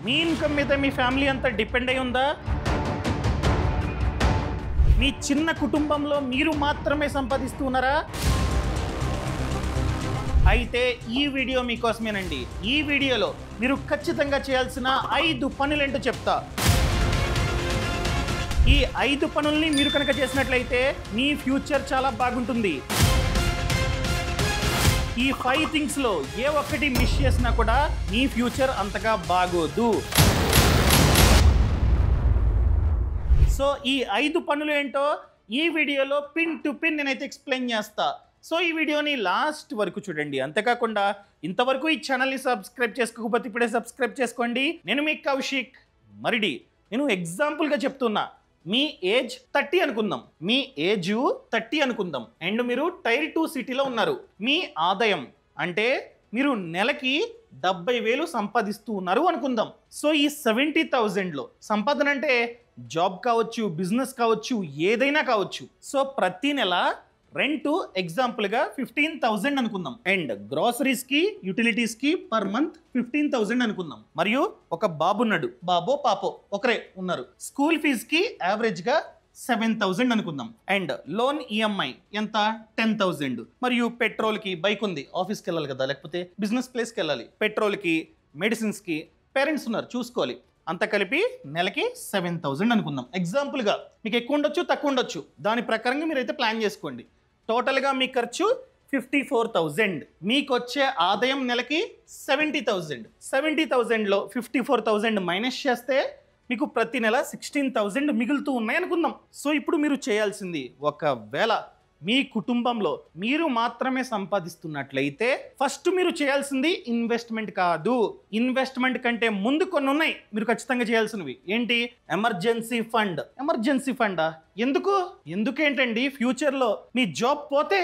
మీ income మీద మీ family అంతా depend అయి ఉందా? మీ చిన్న కుటుంబంలో మీరు మాత్రమే సంపాదిస్తున్నారా? అయితే ఈ వీడియో మీకోసమేనండి. ఈ వీడియోలో మీరు ఖచ్చితంగా చేయాల్సిన 5 పనులేంటో చెప్తా. ఈ 5 పనుల్ని మీరు కనుక చేసినట్లయితే మీ ఫ్యూచర్ చాలా బాగుంటుంది. ఈ 5 థింగ్స్లో ఏ ఒక్కటి మిస్ చేసినా కూడా మీ ఫ్యూచర్ అంతగా బాగోదు. సో ఈ 5 పనులు ఏంటో ఈ వీడియోలో పిన్ టు పిన్ నేనైతే ఎక్స్ప్లెయిన్ చేస్తా. సో ఈ వీడియోని లాస్ట్ వరకు చూడండి. అంతేకాకుండా ఇంతవరకు ఈ ఛానల్ని సబ్స్క్రైబ్ చేసుకోకపోతే ఇప్పుడే సబ్స్క్రైబ్ చేసుకోండి. నేను మీ కౌశిక్ మరిడి. నేను ఎగ్జాంపుల్గా చెప్తున్నా. మీ ఏజ్ 30 అనుకుందాం. మీ ఏజ్ 30 అనుకుందాం. అండ్ మీరు టైర్ 2 సిటీలో ఉన్నారు. మీ ఆదాయం అంటే మీరు నెలకి 70,000 సంపాదిస్తూ ఉన్నారు అనుకుందాం. సో ఈ 70,000లో సంపాదన అంటే జాబ్ కావచ్చు, బిజినెస్ కావచ్చు, ఏదైనా కావచ్చు. సో ప్రతి నెల రెంట్ ఎగ్జాంపుల్గా 15,000 అనుకుందాం. అండ్ గ్రాసరీస్కి, యూటిలిటీస్కి పర్ మంత్ 15,000 అనుకుందాం. మరియు ఒక బాబున్నాడు, బాబో పాపో ఒకరే ఉన్నారు. స్కూల్ ఫీజుకి యావరేజ్గా 7,000 అనుకుందాం. అండ్ లోన్ ఈఎంఐ ఎంత? 10,000. మరియు పెట్రోల్కి, బైక్ ఉంది, ఆఫీస్కి వెళ్ళాలి కదా, లేకపోతే బిజినెస్ ప్లేస్కి వెళ్ళాలి. పెట్రోల్కి, మెడిసిన్స్కి పేరెంట్స్ ఉన్నారు, చూసుకోవాలి. అంత కలిపి నెలకి 7,000 అనుకుందాం. ఎగ్జాంపుల్గా మీకు ఎక్కువ ఉండొచ్చు, తక్కువ ఉండొచ్చు. దాని ప్రకారంగా మీరైతే ప్లాన్ చేసుకోండి. టోటల్గా మీ ఖర్చు 54,000. మీకు వచ్చే ఆదాయం నెలకి 70,000. 70,000లో 54,000 మైనస్ చేస్తే మీకు ప్రతి నెల 16,000 మిగులుతూ ఉన్నాయి అనుకుందాం. సో ఇప్పుడు మీరు చేయాల్సింది, ఒకవేళ మీ కుటుంబంలో మీరు మాత్రమే సంపాదిస్తున్నట్లయితే ఫస్ట్ మీరు చేయాల్సింది ఇన్వెస్ట్మెంట్ కాదు. ఇన్వెస్ట్మెంట్ కంటే ముందు కొన్ని ఉన్నాయి మీరు ఖచ్చితంగా చేయాల్సినవి. ఏంటి? Emergency fund. ఎమర్జెన్సీ ఫండా? ఎందుకేంటండి? ఫ్యూచర్లో మీ జాబ్ పోతే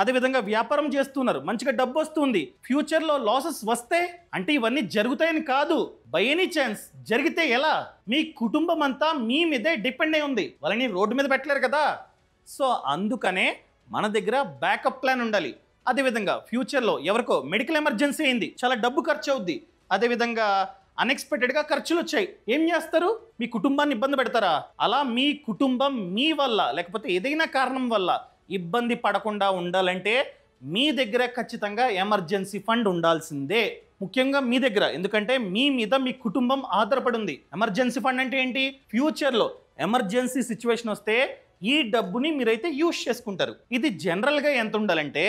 అదేవిధంగా వ్యాపారం చేస్తున్నారు, మంచిగా డబ్బు వస్తుంది, ఫ్యూచర్లో లాసెస్ వస్తే అంటే ఇవన్నీ జరుగుతాయని కాదు. బై ఎనీ ఛాన్స్ జరిగితే ఎలా? మీ కుటుంబం అంతా మీ మీదే డిపెండ్ అయి ఉంది. వాళ్ళని రోడ్డు మీద పెట్టలేరు కదా. సో అందుకనే మన దగ్గర బ్యాకప్ ప్లాన్ ఉండాలి. అదేవిధంగా ఫ్యూచర్లో ఎవరికో మెడికల్ ఎమర్జెన్సీ అయింది, చాలా డబ్బు ఖర్చు అవుద్ది, అదేవిధంగా అన్ఎక్స్పెక్టెడ్గా ఖర్చులు వచ్చాయి. ఏం చేస్తారు? మీ కుటుంబాన్ని ఇబ్బంది పెడతారా? అలా మీ కుటుంబం మీ వల్ల లేకపోతే ఏదైనా కారణం వల్ల ఇబ్బంది పడకుండా ఉండాలంటే మీ దగ్గర ఖచ్చితంగా ఎమర్జెన్సీ ఫండ్ ఉండాల్సిందే. ముఖ్యంగా మీ దగ్గర, ఎందుకంటే మీ మీద మీ కుటుంబం ఆధారపడి ఉంది. ఎమర్జెన్సీ ఫండ్ అంటే ఏంటి? ఫ్యూచర్లో ఎమర్జెన్సీ సిచ్యువేషన్ వస్తే ఈ డబ్బుని మీరైతే యూజ్ చేసుకుంటారు. ఇది జనరల్గా ఎంత ఉండాలంటే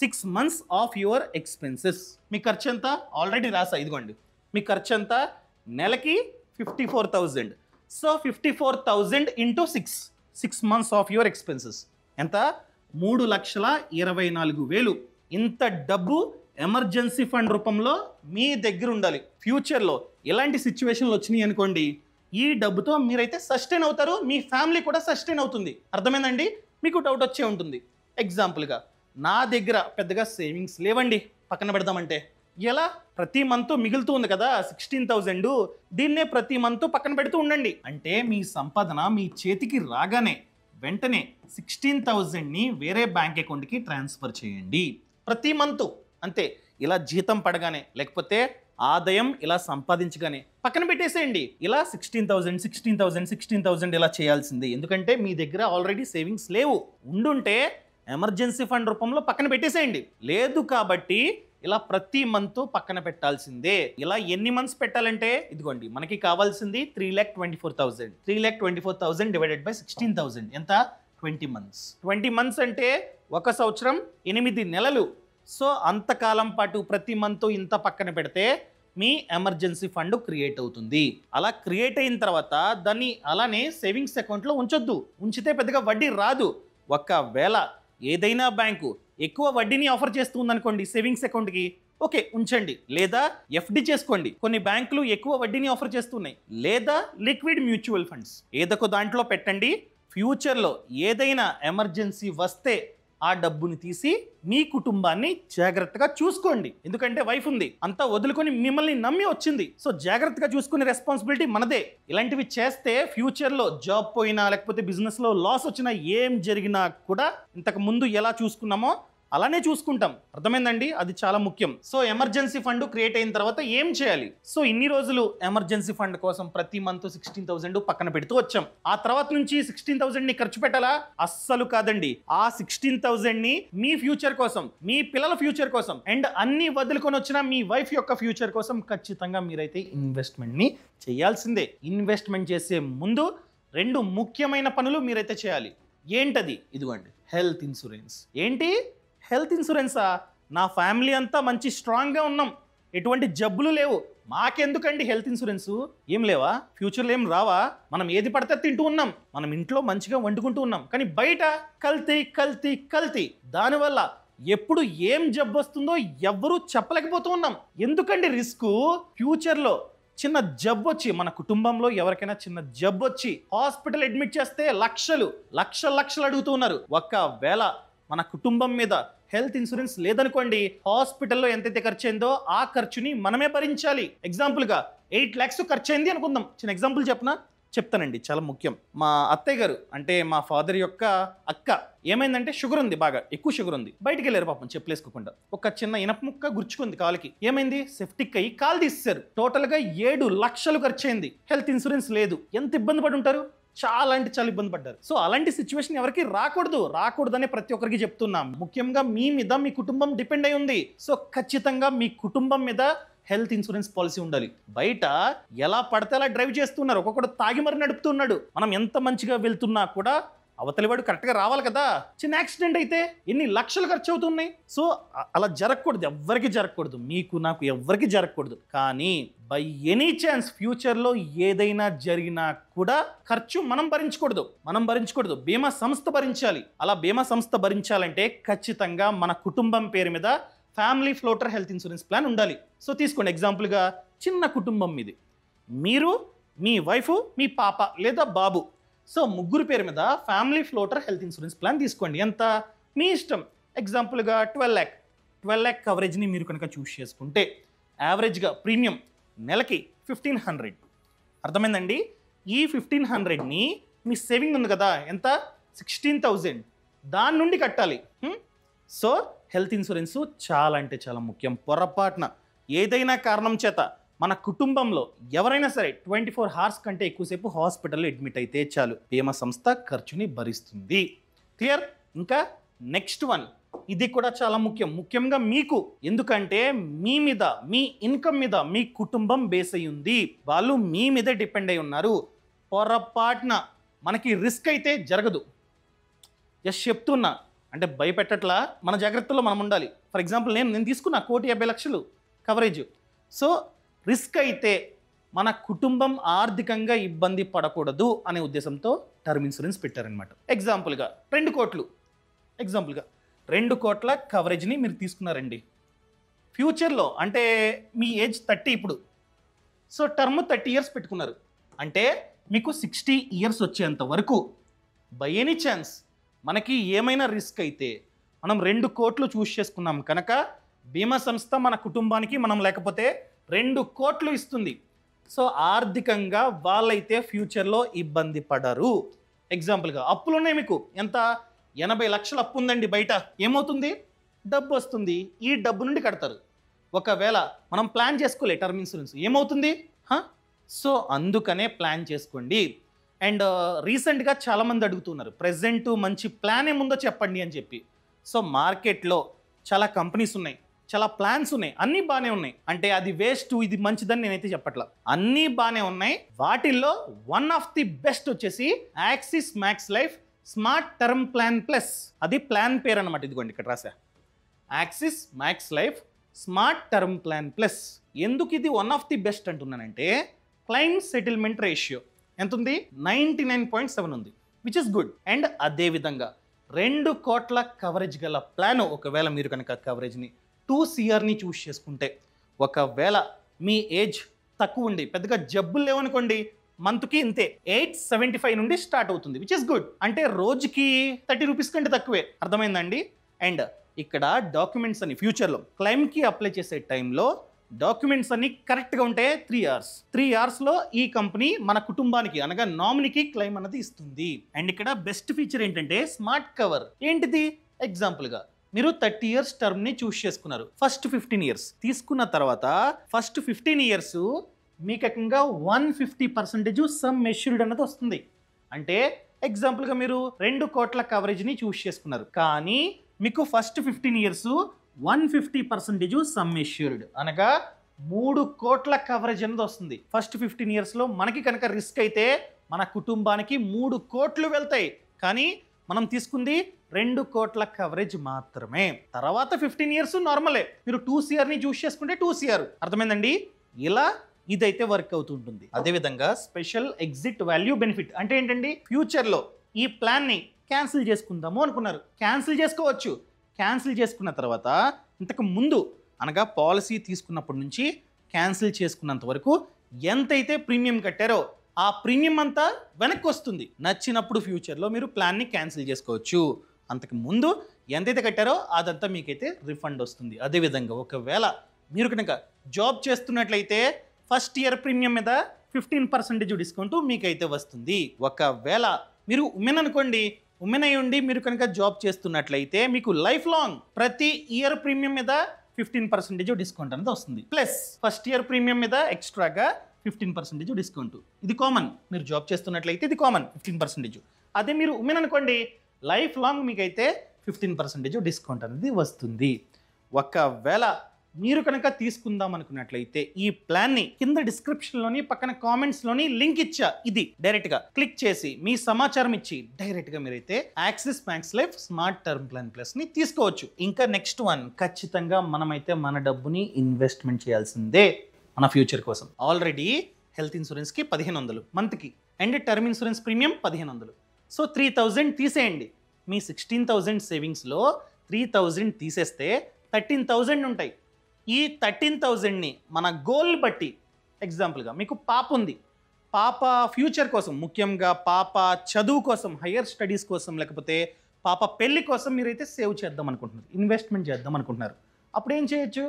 6 months ఆఫ్ యువర్ ఎక్స్పెన్సెస్. మీ ఖర్చు ఎంత? ఆల్రెడీ రాసా, ఇదిగోండి. మీ ఖర్చు ఎంత? నెలకి 54,000. So 54,000 into 6 months of your expenses ఎంత? 3,24,000. ఇంత డబ్బు ఎమర్జెన్సీ ఫండ్ రూపంలో మీ దగ్గర ఉండాలి. ఫ్యూచర్లో ఎలాంటి సిచ్యువేషన్లు వచ్చినాయి అనుకోండి, ఈ డబ్బుతో మీరైతే సస్టైన్ అవుతారు, మీ ఫ్యామిలీ కూడా సస్టైన్ అవుతుంది. అర్థమైందండి? మీకు డౌట్ వచ్చే ఉంటుంది. ఎగ్జాంపుల్గా నా దగ్గర పెద్దగా సేవింగ్స్ లేవండి, పక్కన పెడదామంటే ఎలా? ప్రతి మంత్ మిగులుతూ ఉంది కదా 16,000, దీన్నే ప్రతి మంత్ పక్కన పెడుతూ ఉండండి. అంటే మీ సంపాదన మీ చేతికి రాగానే వెంటనే 16,000ని వేరే బ్యాంక్ అకౌంట్కి ట్రాన్స్ఫర్ చేయండి ప్రతి మంత్. అంతే. ఇలా జీతం పడగానే లేకపోతే ఆదాయం ఇలా సంపాదించగానే పక్కన పెట్టేసేయండి. ఇలా 16,000 ఇలా చేయాల్సింది. ఎందుకంటే మీ దగ్గర ఆల్రెడీ సేవింగ్స్ లేవు. ఉండుంటే ఎమర్జెన్సీ ఫండ్ రూపంలో పక్కన పెట్టేసేయండి. లేదు కాబట్టి ఇలా ప్రతి మంత్ పక్కన పెట్టాల్సిందే. ఇలా ఎన్ని మంత్స్ పెట్టాలంటే ఇదిగోండి, మనకి కావాల్సింది 3,24,000. 3,24,000 డివైడెడ్ బై 16,000 ఎంత? 20 months. 20 months అంటే 1 సంవత్సరం 8 నెలలు. సో అంతకాలం పాటు ప్రతి మంత్ ఇంత పక్కన పెడితే మీ ఎమర్జెన్సీ ఫండ్ క్రియేట్ అవుతుంది. అలా క్రియేట్ అయిన తర్వాత దాన్ని అలానే సేవింగ్స్ అకౌంట్లో ఉంచొద్దు. ఉంచితే పెద్దగా వడ్డీ రాదు. ఒకవేళ ఏదైనా బ్యాంకు ఎక్కువ వడ్డీని ఆఫర్ చేస్తుంది అనుకోండి సేవింగ్స్ అకౌంట్కి, ఓకే ఉంచండి. లేదా ఎఫ్డి చేసుకోండి. కొన్ని బ్యాంకులు ఎక్కువ వడ్డీని ఆఫర్ చేస్తున్నాయి. లేదా లిక్విడ్ మ్యూచువల్ ఫండ్స్, ఏదొక దాంట్లో పెట్టండి. ఫ్యూచర్లో ఏదైనా ఎమర్జెన్సీ వస్తే ఆ డబ్బుని తీసి మీ కుటుంబాన్ని జాగ్రత్తగా చూసుకోండి. ఎందుకంటే వైఫ్ ఉంది, అంతా వదులుకొని మిమ్మల్ని నమ్మి వచ్చింది. సో జాగ్రత్తగా చూసుకునే రెస్పాన్సిబిలిటీ మనదే. ఇలాంటివి చేస్తే ఫ్యూచర్లో జాబ్ పోయినా లేకపోతే బిజినెస్లో లాస్ వచ్చినా ఏం జరిగినా కూడా ఇంతకు ముందు ఎలా చూసుకున్నామో అలానే చూసుకుంటాం. అర్థమైందండి? అది చాలా ముఖ్యం. సో ఎమర్జెన్సీ ఫండ్ క్రియేట్ అయిన తర్వాత ఏం చేయాలి? సో ఇన్ని రోజులు ఎమర్జెన్సీ ఫండ్ కోసం ప్రతి మంత్ 16,000 పక్కన పెడుతూ వచ్చాం. ఆ తర్వాత నుంచి 16,000 ని ఖర్చు పెట్టాలా? అస్సలు కాదండి. ఆ 16,000 ని మీ ఫ్యూచర్ కోసం, మీ పిల్లల ఫ్యూచర్ కోసం అండ్ అన్ని వదులుకొని వచ్చిన మీ వైఫ్ యొక్క ఫ్యూచర్ కోసం ఖచ్చితంగా మీరైతే ఇన్వెస్ట్మెంట్ ని చేయాల్సిందే. ఇన్వెస్ట్మెంట్ చేసే ముందు 2 ముఖ్యమైన పనులు మీరైతే చేయాలి. ఏంటది? ఇదిగోండి, హెల్త్ ఇన్సూరెన్స్. ఏంటి హెల్త్ ఇన్సూరెన్సా? నా ఫ్యామిలీ అంతా మంచి స్ట్రాంగ్గా ఉన్నాం, ఎటువంటి జబ్బులు లేవు, మాకెందుకండి హెల్త్ ఇన్సూరెన్స్? ఏం లేవా? ఫ్యూచర్లో ఏం రావా? మనం ఏది పడితే తింటూ ఉన్నాం, మనం ఇంట్లో మంచిగా వండుకుంటూ ఉన్నాం, కానీ బయట కల్తీ కల్తీ కల్తీ. దానివల్ల ఎప్పుడు ఏం జబ్బు వస్తుందో ఎవ్వరూ చెప్పలేకపోతూ ఉన్నాం. ఎందుకండి రిస్క్? ఫ్యూచర్లో చిన్న జబ్బు వచ్చి, మన కుటుంబంలో ఎవరికైనా చిన్న జబ్బు వచ్చి హాస్పిటల్ అడ్మిట్ చేస్తే లక్షలు అడుగుతున్నారు. ఒకవేళ మన కుటుంబం మీద హెల్త్ ఇన్సూరెన్స్ లేదనుకోండి, హాస్పిటల్లో ఎంతైతే ఖర్చు అయిందో ఆ ఖర్చుని మనమే భరించాలి. ఎగ్జాంపుల్గా 8 lakhs ఖర్చు అయింది అనుకుందాం. చిన్న ఎగ్జాంపుల్ చెప్తానండి, చాలా ముఖ్యం. మా అత్తయ్య గారు అంటే మా ఫాదర్ యొక్క అక్క ఏమైందంటే షుగర్ ఉంది, బాగా ఎక్కువ షుగర్ ఉంది. బయటికి వెళ్ళారు పాపం చెప్పులేసుకోకుండా. ఒక చిన్న ఇనప ముక్క గుర్చుకుంది కాలుకి. ఏమైంది? సెప్టిక్ అయ్యి కాలు తీసేశారు. టోటల్గా 7 లక్షలు ఖర్చు అయింది. హెల్త్ ఇన్సూరెన్స్ లేదు. ఎంత ఇబ్బంది పడి ఉంటారు? చాలా అంటే చాలా ఇబ్బంది పడ్డారు. సో అలాంటి సిచ్యువేషన్ ఎవరికి రాకూడదనే ప్రతి ఒక్కరికి చెప్తున్నాం. ముఖ్యంగా మీ మీద మీ కుటుంబం డిపెండ్ అయి ఉంది. సో ఖచ్చితంగా మీ కుటుంబం మీద హెల్త్ ఇన్సూరెన్స్ పాలసీ ఉండాలి. బయట ఎలా పడితే అలా డ్రైవ్ చేస్తున్నారు, ఒక్కొక్కడు తాగి మరి నడుపుతున్నాడు. మనం ఎంత మంచిగా వెళ్తున్నా కూడా అవతలివాడు కరెక్ట్గా రావాలి కదా. చిన్న యాక్సిడెంట్ అయితే ఎన్ని లక్షలు ఖర్చు అవుతున్నాయి. సో అలా జరగకూడదు, ఎవ్వరికి జరగకూడదు, మీకు నాకు ఎవ్వరికి జరగకూడదు. కానీ బై ఎనీ ఛాన్స్ ఫ్యూచర్లో ఏదైనా జరిగినా కూడా ఖర్చు మనం భరించకూడదు, బీమా సంస్థ భరించాలి. అలా బీమా సంస్థ భరించాలంటే ఖచ్చితంగా మన కుటుంబం పేరు మీద family floater health insurance plan ఉండాలి. సో తీసుకోండి, ఎగ్జాంపుల్గా చిన్న కుటుంబం మీది, మీరు, మీ వైఫ్, మీ పాప లేదా బాబు. సో ముగ్గురు పేరు మీద family floater health insurance plan తీసుకోండి. ఎంత? మీ ఇష్టం. ఎగ్జాంపుల్గా 12 lakh కవరేజ్ని మీరు కనుక చూస్ చేసుకుంటే యావరేజ్గా ప్రీమియం నెలకి 1500. అర్థమైందండి? ఈ 1500ని మీ సేవింగ్ ఉంది కదా, ఎంత? 16,000, దాని నుండి కట్టాలి. సో హెల్త్ ఇన్సూరెన్స్ చాలా అంటే చాలా ముఖ్యం. పొరపాటున ఏదైనా కారణం చేత మన కుటుంబంలో ఎవరైనా సరే 24 hours కంటే ఎక్కువసేపు హాస్పిటల్లో అడ్మిట్ అయితే చాలు, బీమా సంస్థ ఖర్చుని భరిస్తుంది. క్లియర్? ఇంకా నెక్స్ట్ వన్, ఇది కూడా చాలా ముఖ్యం, ముఖ్యంగా మీకు. ఎందుకంటే మీ మీద, మీ ఇన్కమ్ మీద మీ కుటుంబం బేస్ అయి ఉంది, వాళ్ళు మీ మీదే డిపెండ్ అయి ఉన్నారు. పొరపాటున మనకి రిస్క్ అయితే జరగదు. జస్ట్ చెప్తున్నా, అంటే భయపెట్టట్లా, మన జాగ్రత్తలో మనం ఉండాలి. ఫర్ ఎగ్జాంపుల్ నేను తీసుకున్న 1,50,00,000 కవరేజ్. సో రిస్క్ అయితే మన కుటుంబం ఆర్థికంగా ఇబ్బంది పడకూడదు అనే ఉద్దేశంతో టర్మ్ ఇన్సూరెన్స్ పెట్టారనమాట. ఎగ్జాంపుల్గా 2 కోట్లు, 2 కోట్ల కవరేజ్ని మీరు తీసుకున్నారండి. ఫ్యూచర్లో అంటే మీ ఏజ్ 30 ఇప్పుడు, సో టర్మ్ 30 years పెట్టుకున్నారు. అంటే మీకు 60 years వచ్చేంత వరకు బై ఎనీ ఛాన్స్ మనకి ఏమైనా రిస్క్ అయితే మనం 2 కోట్లు చూస్ చేసుకున్నాం కనుక బీమా సంస్థ మన కుటుంబానికి, మనం లేకపోతే 2 కోట్లు ఇస్తుంది. సో ఆర్థికంగా వాళ్ళైతే ఫ్యూచర్లో ఇబ్బంది పడరు. ఎగ్జాంపుల్గా అప్పులు ఉన్నాయి మీకు, ఎంత? 80 లక్షలు అప్పు ఉందండి బయట. ఏమవుతుంది? డబ్బు వస్తుంది, ఈ డబ్బు నుండి కడతారు. ఒకవేళ మనం ప్లాన్ చేసుకోలే టర్మ్ ఇన్సూరెన్స్, ఏమవుతుంది? సో అందుకనే ప్లాన్ చేసుకోండి. అండ్ రీసెంట్గా చాలామంది అడుగుతున్నారు, ప్రెజెంట్ మంచి ప్లాన్ ఏముందో చెప్పండి అని చెప్పి. సో మార్కెట్లో చాలా కంపెనీస్ ఉన్నాయి, చాలా ప్లాన్స్ ఉన్నాయి, అన్నీ బాగానే ఉన్నాయి. అంటే అది వేస్ట్, ఇది మంచిదని నేనైతే చెప్పట్లా, అన్నీ బాగానే ఉన్నాయి. వాటిల్లో వన్ ఆఫ్ ది బెస్ట్ వచ్చేసి Axis Max Life smart term plan plus. అది ప్లాన్ పేరు అనమాట, ఇదిగోండి ఇక్కడ రాసా, Axis Max Life smart term plan plus. ఎందుకు ఇది వన్ ఆఫ్ ది బెస్ట్ అంటున్నానంటే, క్లైమ్ సెటిల్మెంట్ రేషియో ఎంత ఉంది? 99.7 ఉంది, విచ్ ఇస్ గుడ్. అండ్ అదేవిధంగా 2 కోట్ల కవరేజ్ గల ప్లాన్, ఒకవేళ మీరు కనుక కవరేజ్ని 2 CRని చూస్ చేసుకుంటే, ఒకవేళ మీ ఏజ్ తక్కువ ఉండి పెద్దగా జబ్బులు లేవనుకోండి, మంత్కి ఇంతే 875 నుండి స్టార్ట్ అవుతుంది, విచ్ ఇస్ గుడ్. అంటే రోజుకి 30 రూపీస్ కంటే తక్కువే. అర్థమైందండి? అండ్ ఇక్కడ డాక్యుమెంట్స్ అని ఫ్యూచర్లో క్లైమ్కి అప్లై చేసే టైంలో డాక్యుమెంట్స్ అన్ని కరెక్ట్గా ఉంటే 3 hours, 3 hours ఈ కంపెనీ మన కుటుంబానికి అనగా నామినీకి క్లెయిమ్ అన్నది ఇస్తుంది. అండ్ ఇక్కడ బెస్ట్ ఫీచర్ ఏంటంటే స్మార్ట్ కవర్. ఏంటిది? ఎగ్జాంపుల్గా మీరు 30 ఇయర్స్ టర్మ్ని చూస్ చేసుకున్నారు. ఫస్ట్ 15 ఇయర్స్ తీసుకున్న తర్వాత ఫస్ట్ 15 ఇయర్స్ మీకు ఏకంగా 150% సమ్ మెష్యూర్డ్ అన్నది వస్తుంది. అంటే ఎగ్జాంపుల్గా మీరు 2 కోట్ల కవరేజ్ని చూస్ చేసుకున్నారు, కానీ మీకు ఫస్ట్ 15 ఇయర్స్ 150% సమ్ మెష్యూర్డ్ అనగా 3 కోట్ల కవరేజ్ అనేది వస్తుంది. ఫస్ట్ 15 ఇయర్స్లో మనకి కనుక రిస్క్ అయితే మన కుటుంబానికి 3 కోట్లు వెళ్తాయి, కానీ మనం తీసుకుంది 2 కోట్ల కవరేజ్ మాత్రమే. తర్వాత 15 ఇయర్స్ నార్మలే, మీరు 2 CRని చూస్ చేసుకుంటే 2 CR. అర్థమైందండి? ఇలా ఇదైతే వర్క్ అవుతుంటుంది. అదేవిధంగా స్పెషల్ ఎగ్జిట్ వాల్యూ బెనిఫిట్ అంటే ఏంటండి? ఫ్యూచర్లో ఈ ప్లాన్ని క్యాన్సిల్ చేసుకుందాము అనుకున్నారు, క్యాన్సిల్ చేసుకోవచ్చు. క్యాన్సిల్ చేసుకున్న తర్వాత ఇంతకు ముందు అనగా పాలసీ తీసుకున్నప్పటి నుంచి క్యాన్సిల్ చేసుకున్నంత వరకు ఎంతైతే ప్రీమియం కట్టారో ఆ ప్రీమియం అంతా వెనక్కి వస్తుంది. నచ్చినప్పుడు ఫ్యూచర్లో మీరు ప్లాన్ని క్యాన్సిల్ చేసుకోవచ్చు. అంతకు ముందు ఎంతైతే కట్టారో అదంతా మీకైతే రిఫండ్ వస్తుంది. అదేవిధంగా ఒకవేళ మీరు కనుక జాబ్ చేస్తున్నట్లయితే ఫస్ట్ ఇయర్ ప్రీమియం మీద 15% డిస్కౌంట్ మీకైతే వస్తుంది. ఒకవేళ మీరు ఉమెన్ అనుకోండి, ఉమెన్ అయి ఉండి మీరు కనుక జాబ్ చేస్తున్నట్లయితే మీకు లైఫ్ లాంగ్ ప్రతి ఇయర్ ప్రీమియం మీద 15% డిస్కౌంట్ అనేది వస్తుంది. ప్లస్ ఫస్ట్ ఇయర్ ప్రీమియం మీద ఎక్స్ట్రాగా 15% డిస్కౌంట్. ఇది కామన్, మీరు జాబ్ చేస్తున్నట్లయితే ఇది కామన్ 15%. అదే మీరు ఉమెన్ అనుకోండి, లైఫ్ లాంగ్ మీకైతే 15% డిస్కౌంట్ అనేది వస్తుంది. ఒకవేళ మీరు కనుక తీసుకుందాం అనుకున్నట్లయితే ఈ ప్లాన్ని కింద డిస్క్రిప్షన్లోని పక్కన కామెంట్స్లోని లింక్ ఇచ్చా, ఇది డైరెక్ట్గా క్లిక్ చేసి మీ సమాచారం ఇచ్చి డైరెక్ట్గా మీరైతే Axis Max Life smart term plan ప్లస్ని తీసుకోవచ్చు. ఇంకా నెక్స్ట్ వన్, ఖచ్చితంగా మనమైతే మన డబ్బుని ఇన్వెస్ట్మెంట్ చేయాల్సిందే మన ఫ్యూచర్ కోసం. ఆల్రెడీ హెల్త్ ఇన్సూరెన్స్కి 1500 మంత్కి and term insurance premium 1500. So 3000 తీసేయండి. మీ 16,000 సేవింగ్స్లో 3000 తీసేస్తే 13,000 ఉంటాయి. ఈ 13,000ని మన గోల్ బట్టి, ఎగ్జాంపుల్గా మీకు పాప ఉంది, పాప ఫ్యూచర్ కోసం, ముఖ్యంగా పాప చదువు కోసం, హయ్యర్ స్టడీస్ కోసం, లేకపోతే పాప పెళ్లి కోసం మీరైతే సేవ్ చేద్దాం అనుకుంటున్నారు, ఇన్వెస్ట్మెంట్ చేద్దాం అనుకుంటున్నారు. అప్పుడు ఏం చేయొచ్చు?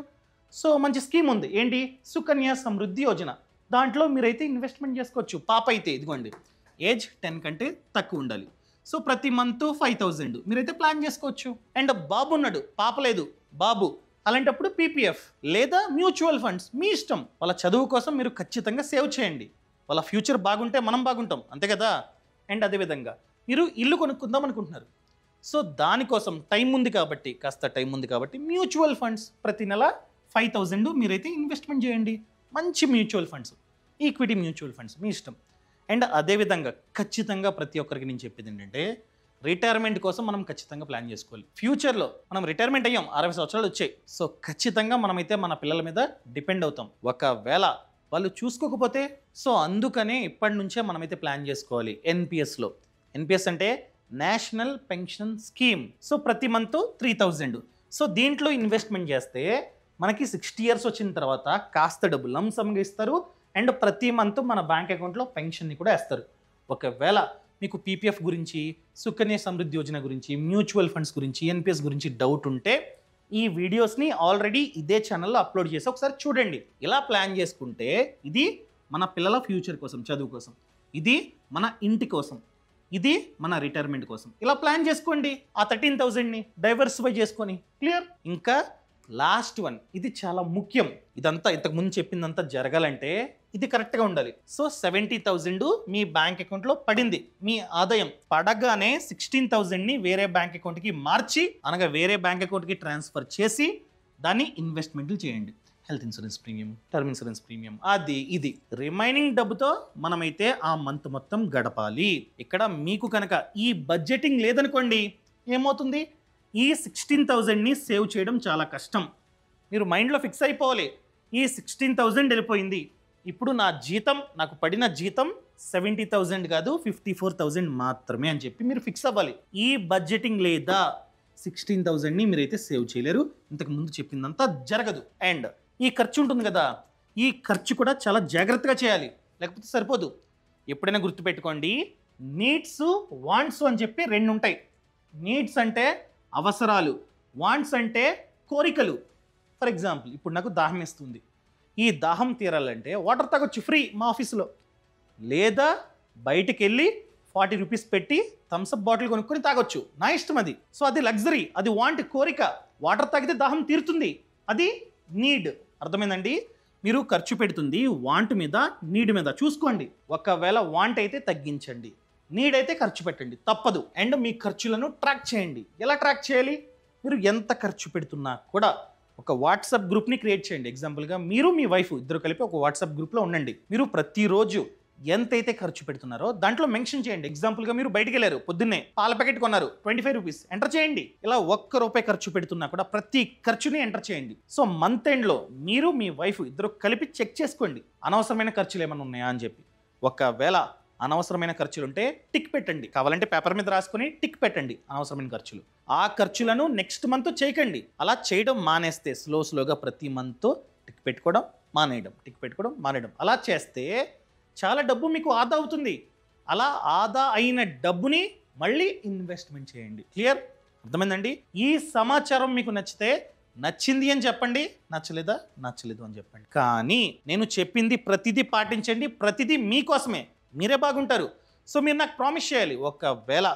సో మంచి స్కీమ్ ఉంది, ఏంటి? సుకన్య సమృద్ధి యోజన. దాంట్లో మీరైతే ఇన్వెస్ట్మెంట్ చేసుకోవచ్చు. పాప అయితే ఇదిగోండి, ఏజ్ 10 కంటే తక్కువ ఉండాలి. సో ప్రతి మంత్ 5,000 మీరైతే ప్లాన్ చేసుకోవచ్చు. అండ్ బాబు ఉన్నాడు, పాప లేదు, బాబు, అలాంటప్పుడు PPF లేదా మ్యూచువల్ ఫండ్స్ మీ ఇష్టం. వాళ్ళ చదువు కోసం మీరు ఖచ్చితంగా సేవ్ చేయండి. వాళ్ళ ఫ్యూచర్ బాగుంటే మనం బాగుంటాం, అంతే కదా? అండ్ అదేవిధంగా మీరు ఇల్లు కొనుక్కుందాం అనుకుంటున్నారు, సో దానికోసం టైం ఉంది కాబట్టి, కాస్త టైం ఉంది కాబట్టి మ్యూచువల్ ఫండ్స్ ప్రతి నెల 5,000 మీరైతే ఇన్వెస్ట్మెంట్ చేయండి. మంచి mutual funds, equity mutual funds మీ ఇష్టం. అండ్ అదేవిధంగా ఖచ్చితంగా ప్రతి ఒక్కరికి నేను చెప్పేది ఏంటంటే, రిటైర్మెంట్ కోసం మనం ఖచ్చితంగా ప్లాన్ చేసుకోవాలి. ఫ్యూచర్లో మనం రిటైర్మెంట్ అయ్యాం, 60 సంవత్సరాలు వచ్చాయి, సో ఖచ్చితంగా మనమైతే మన పిల్లల మీద డిపెండ్ అవుతాం. ఒకవేళ వాళ్ళు చూసుకోకపోతే, సో అందుకనే ఇప్పటి నుంచే మనమైతే ప్లాన్ చేసుకోవాలి. NPSలో, NPS అంటే నేషనల్ పెన్షన్ స్కీమ్. సో ప్రతి మంత్ 3000. సో దీంట్లో ఇన్వెస్ట్మెంట్ చేస్తే మనకి 60 ఇయర్స్ వచ్చిన తర్వాత కాస్త డబ్బు లంసమ్గా ఇస్తారు. అండ్ ప్రతి మంత్ మన బ్యాంక్ అకౌంట్లో పెన్షన్ని కూడా వేస్తారు. ఒకవేళ మీకు PPF గురించి, సుకన్య సమృద్ధి యోజన గురించి, మ్యూచువల్ ఫండ్స్ గురించి, NPS గురించి డౌట్ ఉంటే ఈ వీడియోస్ని ఆల్రెడీ ఇదే ఛానల్లో అప్లోడ్ చేసి ఒకసారి చూడండి. ఇలా ప్లాన్ చేసుకుంటే ఇది మన పిల్లల ఫ్యూచర్ కోసం, చదువు కోసం, ఇది మన ఇంటి కోసం, ఇది మన రిటైర్మెంట్ కోసం. ఇలా ప్లాన్ చేసుకోండి. ఆ 13,000ని డైవర్సిఫై చేసుకొని. క్లియర్? ఇంకా లాస్ట్ వన్, ఇది చాలా ముఖ్యం. ఇదంతా ఇంతకుముందు చెప్పిందంతా జరగాలంటే ఇది కరెక్ట్గా ఉండాలి. సో 70,000 మీ బ్యాంక్ అకౌంట్లో పడింది. మీ ఆదాయం పడగానే 16,000ని వేరే బ్యాంక్ అకౌంట్కి మార్చి, అనగా వేరే బ్యాంక్ అకౌంట్కి ట్రాన్స్ఫర్ చేసి దాన్ని ఇన్వెస్ట్మెంట్లు చేయండి. Health insurance premium, term insurance premium, అది ఇది రిమైనింగ్ డబ్బుతో మనమైతే ఆ మంత్ మొత్తం గడపాలి. ఇక్కడ మీకు కనుక ఈ బడ్జెటింగ్ లేదనుకోండి, ఏమవుతుంది? ఈ 16,000ని సేవ్ చేయడం చాలా కష్టం. మీరు మైండ్లో ఫిక్స్ అయిపోవాలి, ఈ 16,000 వెళ్ళిపోయింది, ఇప్పుడు నా జీతం, నాకు పడిన జీతం 70,000 కాదు 54,000 మాత్రమే అని చెప్పి మీరు ఫిక్స్ అవ్వాలి. ఈ బడ్జెటింగ్ లేదా 16,000ని మీరైతే సేవ్ చేయలేరు. ఇంతకు ముందు చెప్పిందంతా జరగదు. అండ్ ఈ ఖర్చు ఉంటుంది కదా, ఈ ఖర్చు కూడా చాలా జాగ్రత్తగా చేయాలి, లేకపోతే సరిపోదు. ఎప్పుడైనా గుర్తుపెట్టుకోండి, నీడ్స్, వాంట్స్ అని చెప్పి 2 ఉంటాయి. నీడ్స్ అంటే అవసరాలు, వాంట్స్ అంటే కోరికలు. ఫర్ ఎగ్జాంపుల్, ఇప్పుడు నాకు దాహం వేస్తుంది, ఈ దాహం తీరాలంటే వాటర్ తాగొచ్చు ఫ్రీ మా ఆఫీసులో, లేదా బయటికి వెళ్ళి 40 రూపీస్ పెట్టి థమ్స్అప్ బాటిల్ కొనుక్కొని తాగొచ్చు, నా ఇష్టం అది. సో అది లగ్జరీ, అది వాంట్, కోరిక. వాటర్ తాగితే దాహం తీరుతుంది, అది నీడ్. అర్థమైందండి? మీరు ఖర్చు పెడుతుంది వాంట్ మీద, నీడ్ మీద చూసుకోండి. ఒకవేళ వాంట్ అయితే తగ్గించండి, నీడ్ అయితే ఖర్చు పెట్టండి, తప్పదు. అండ్ మీ ఖర్చులను ట్రాక్ చేయండి. ఎలా ట్రాక్ చేయాలి? మీరు ఎంత ఖర్చు పెడుతున్నా కూడా ఒక వాట్సాప్ గ్రూప్ని క్రియేట్ చేయండి. ఎగ్జాంపుల్గా మీరు మీ వైఫ్ ఇద్దరు కలిపి ఒక వాట్సాప్ గ్రూప్లో ఉండండి. మీరు ప్రతిరోజు ఎంతైతే ఖర్చు పెడుతున్నారో దాంట్లో మెన్షన్ చేయండి. ఎగ్జాంపుల్గా మీరు బయటికి వెళ్ళారు, పొద్దున్నే పాల ప్యాకెట్ కొన్నారు, 25 రూపీస్ ఎంటర్ చేయండి. ఇలా ₹1 ఖర్చు పెడుతున్నా కూడా ప్రతి ఖర్చుని ఎంటర్ చేయండి. సో మంత్ ఎండ్లో మీరు మీ వైఫ్ ఇద్దరు కలిపి చెక్ చేసుకోండి అనవసరమైన ఖర్చులు ఏమైనా ఉన్నాయా అని చెప్పి. ఒకవేళ అనవసరమైన ఖర్చులు ఉంటే టిక్ పెట్టండి, కావాలంటే పేపర్ మీద రాసుకొని టిక్ పెట్టండి అనవసరమైన ఖర్చులు. ఆ ఖర్చులను నెక్స్ట్ మంత్ చేయకండి. అలా చేయడం మానేస్తే స్లోగా ప్రతి మంత్ టిక్ పెట్టుకోవడం మానేయడం, టిక్ పెట్టుకోవడం మానేయడం, అలా చేస్తే చాలా డబ్బు మీకు ఆదా అవుతుంది. అలా ఆదా అయిన డబ్బుని మళ్ళీ ఇన్వెస్ట్మెంట్ చేయండి. క్లియర్? అర్థమైందండి? ఈ సమాచారం మీకు నచ్చితే నచ్చింది అని చెప్పండి, నచ్చలేదు అని చెప్పండి. కానీ నేను చెప్పింది ప్రతిదీ పాటించండి, ప్రతిదీ మీకోసమే, మీరే బాగుంటారు. సో మీరు నాకు ప్రామిస్ చేయాలి, ఒకవేళ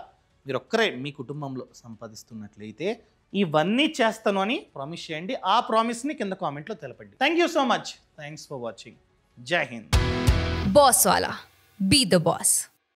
మీరు ఒక్కరే మీ కుటుంబంలో సంపాదిస్తున్నట్లయితే ఇవన్నీ చేస్తాను అని ప్రామిస్ చేయండి. ఆ ప్రామిస్ని కింద కామెంట్లో తెలపండి. Thank you so much. Thanks for watching. జై Hind. Boss Wala. Be the boss.